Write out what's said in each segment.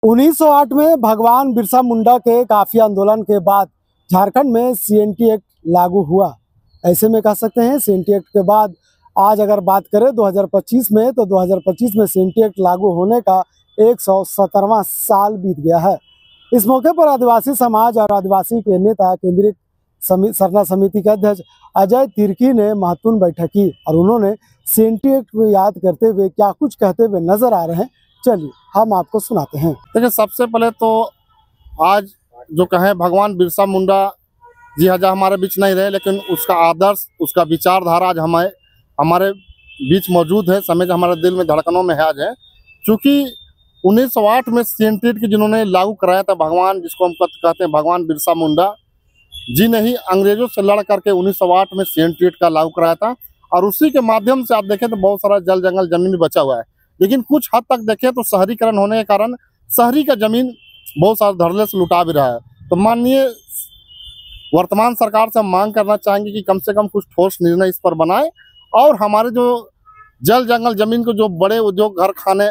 1908 में भगवान बिरसा मुंडा के काफी आंदोलन के बाद झारखंड में सीएनटी एक्ट लागू हुआ। ऐसे में कह सकते हैं सीएनटी एक्ट के बाद आज अगर बात करें 2025 में, तो 2025 में सीएनटी एक्ट लागू होने का 117वां साल बीत गया है। इस मौके पर आदिवासी समाज और आदिवासी के नेता केंद्रीय सरना समिति के अध्यक्ष अजय तिर्की ने महत्वपूर्ण बैठक की और उन्होंने सीएनटी एक्ट को याद करते हुए क्या कुछ कहते हुए नजर आ रहे हैं, चलिए हम आपको सुनाते हैं। देखिए, सबसे पहले तो आज जो कहें भगवान बिरसा मुंडा जी आज हमारे बीच नहीं रहे, लेकिन उसका आदर्श, उसका विचारधारा आज हमारे बीच मौजूद है, समय हमारे दिल में धड़कनों में है आज है। चूँकि 1908 में सीएनटी एक्ट जिन्होंने लागू कराया था, भगवान जिसको हम कहते हैं भगवान बिरसा मुंडा जी ने ही अंग्रेजों से लड़ करके 1908 में सीएनटी एक्ट का लागू कराया था। और उसी के माध्यम से आप देखें तो बहुत सारा जल जंगल जमीन भी बचा हुआ है, लेकिन कुछ हद तक देखें तो शहरीकरण होने के कारण शहरी का जमीन बहुत सारे धड़ल्ले से लुटा भी रहा है। तो माननीय वर्तमान सरकार से हम मांग करना चाहेंगे कि कम से कम कुछ ठोस निर्णय इस पर बनाए और हमारे जो जल जंगल जमीन को जो बड़े उद्योग घर खाने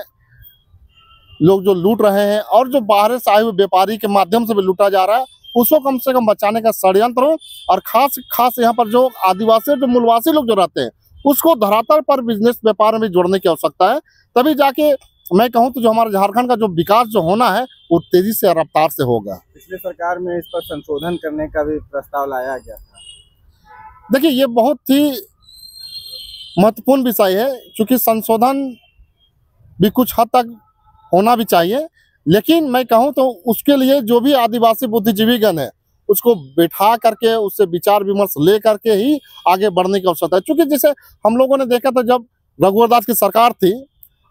लोग जो लूट रहे हैं और जो बाहर से आए हुए व्यापारी के माध्यम से भी लूटा जा रहा है, उसको कम से कम बचाने का षड्यंत्र हो। और खास यहाँ पर जो आदिवासी जो मूलवासी लोग जो रहते हैं उसको धरातल पर बिजनेस व्यापार में भी जोड़ने की आवश्यकता है। तभी जाके मैं कहूँ तो जो हमारे झारखंड का जो विकास जो होना है वो तेजी से रफ्तार से होगा। पिछले सरकार में इस पर संशोधन करने का भी प्रस्ताव लाया गया था। देखिए, ये बहुत ही महत्वपूर्ण विषय है, क्योंकि संशोधन भी कुछ हद तक होना भी चाहिए, लेकिन मैं कहूँ तो उसके लिए जो भी आदिवासी बुद्धिजीवीगण है उसको बैठा करके उससे विचार विमर्श ले करके ही आगे बढ़ने की आवश्यकता है। क्योंकि जैसे हम लोगों ने देखा था जब रघुवर दास की सरकार थी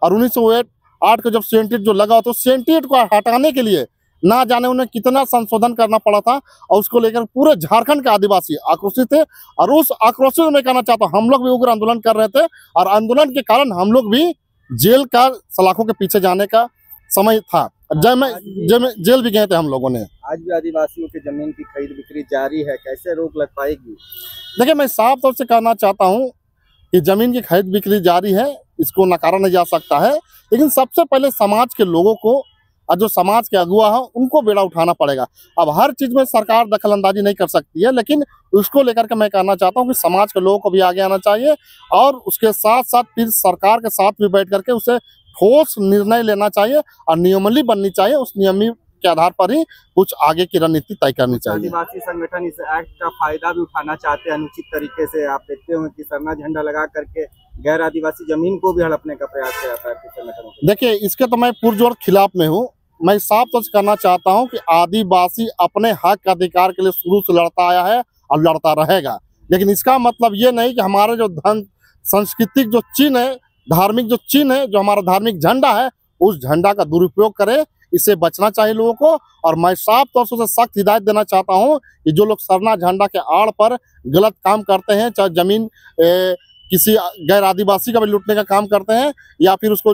और 1908 का जब सीएनटी जो लगा, तो सीएनटी को हटाने के लिए ना जाने उन्हें कितना संशोधन करना पड़ा था और उसको लेकर पूरे झारखंड के आदिवासी आक्रोशित थे। और उस आक्रोश में मैं कहना चाहता हूँ, हम लोग भी उग्र आंदोलन कर रहे थे और आंदोलन के कारण हम लोग भी जेल का सलाखों के पीछे जाने का समय था, जेल भी गए थे हम लोगों ने। आज भी आदिवासियों की जमीन की खरीद बिक्री जारी है, कैसे रोक लग पाएगी? देखिए, मैं साफ तौर से कहना चाहता हूँ कि जमीन की खरीद बिक्री जारी है, इसको नकारा नहीं जा सकता है, लेकिन सबसे पहले समाज के लोगों को और जो समाज के अगुआ है उनको बेड़ा उठाना पड़ेगा। अब हर चीज में सरकार दखलंदाजी नहीं कर सकती है, लेकिन उसको लेकर के मैं कहना चाहता हूँ कि समाज के लोगों को भी आगे आना चाहिए और उसके साथ साथ फिर सरकार के साथ भी बैठ करके उसे ठोस निर्णय लेना चाहिए और नियमावली बननी चाहिए। उस नियमावली के आधार पर ही कुछ आगे की रणनीति तय करनी चाहिए। आदिवासी संगठन इस एक्ट का फायदा भी उठाना चाहते हैं अनुचित तरीके से। आप देखते हो कि सरना झंडा लगा करके गैर आदिवासी जमीन को भी हड़पने का प्रयास किया जाता है संगठनों। देखिए, इसके तो मैं पुरजोर खिलाफ में हूँ। मैं साफ तौर से कहना चाहता हूँ कि आदिवासी अपने हक अधिकार के लिए शुरू से लड़ता आया है और लड़ता रहेगा, लेकिन इसका मतलब ये नहीं कि हमारे जो धन सांस्कृतिक जो चिन्ह है, धार्मिक जो चिन्ह है, जो हमारा धार्मिक झंडा है, उस झंडा का दुरुपयोग करे, इससे बचना चाहिए लोगों को। और मैं साफ तौर से सख्त हिदायत देना चाहता हूं कि जो लोग सरना झंडा के आड़ पर गलत काम करते हैं, चाहे जमीन किसी गैर आदिवासी का भी लूटने का काम करते हैं या फिर उसको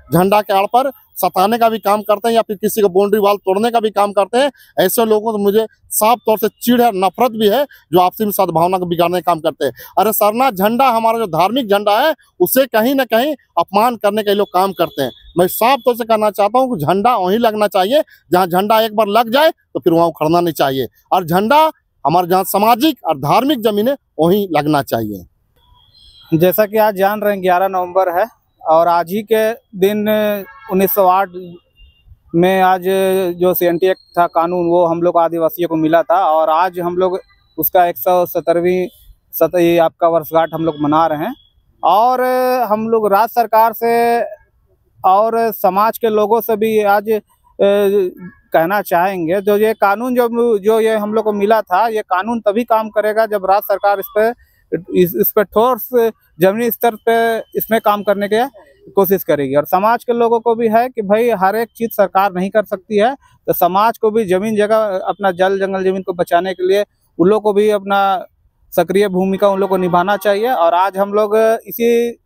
झंडा के आड़ पर सताने का भी काम करते हैं या फिर किसी का बाउंड्री वाल तोड़ने का भी काम करते हैं, ऐसे लोगों को मुझे साफ तौर से चिढ़ है, नफरत भी है, जो आपसी में सद्भावना को बिगाड़ने का काम करते हैं। अरे सरना झंडा हमारा जो धार्मिक झंडा है, उसे कहीं ना कहीं अपमान करने के लोग काम करते हैं। मैं साफ तौर से कहना चाहता हूँ कि झंडा वहीं लगना चाहिए जहाँ झंडा एक बार लग जाए तो फिर वहाँ उखड़ना नहीं चाहिए, और झंडा हमारे जहाँ सामाजिक और धार्मिक जमीन है वहीं लगना चाहिए। जैसा कि आज जान रहे हैं 11 नवंबर है और आज ही के दिन 1908 में आज जो सीएनटी एक्ट था कानून, वो हम लोग आदिवासियों को मिला था और आज हम लोग उसका 170वीं आपका वर्षगांठ हम लोग मना रहे हैं। और हम लोग राज्य सरकार से और समाज के लोगों से भी आज कहना चाहेंगे, जो ये कानून जो ये हम लोग को मिला था, ये कानून तभी काम करेगा जब राज्य सरकार इस पे ठोस जमीनी स्तर पे इसमें काम करने की कोशिश करेगी। और समाज के लोगों को भी है कि भाई हर एक चीज़ सरकार नहीं कर सकती है, तो समाज को भी जमीन जगह अपना जल जंगल जमीन को बचाने के लिए उन लोग को भी अपना सक्रिय भूमिका उन लोग को निभाना चाहिए। और आज हम लोग इसी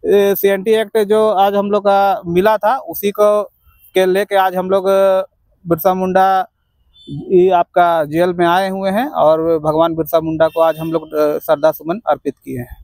सीएनटी एक्ट जो आज हम लोग का मिला था, उसी को के लेके आज हम लोग बिरसा मुंडा ये आपका जेल में आए हुए हैं और भगवान बिरसा मुंडा को आज हम लोग श्रद्धा सुमन अर्पित किए हैं।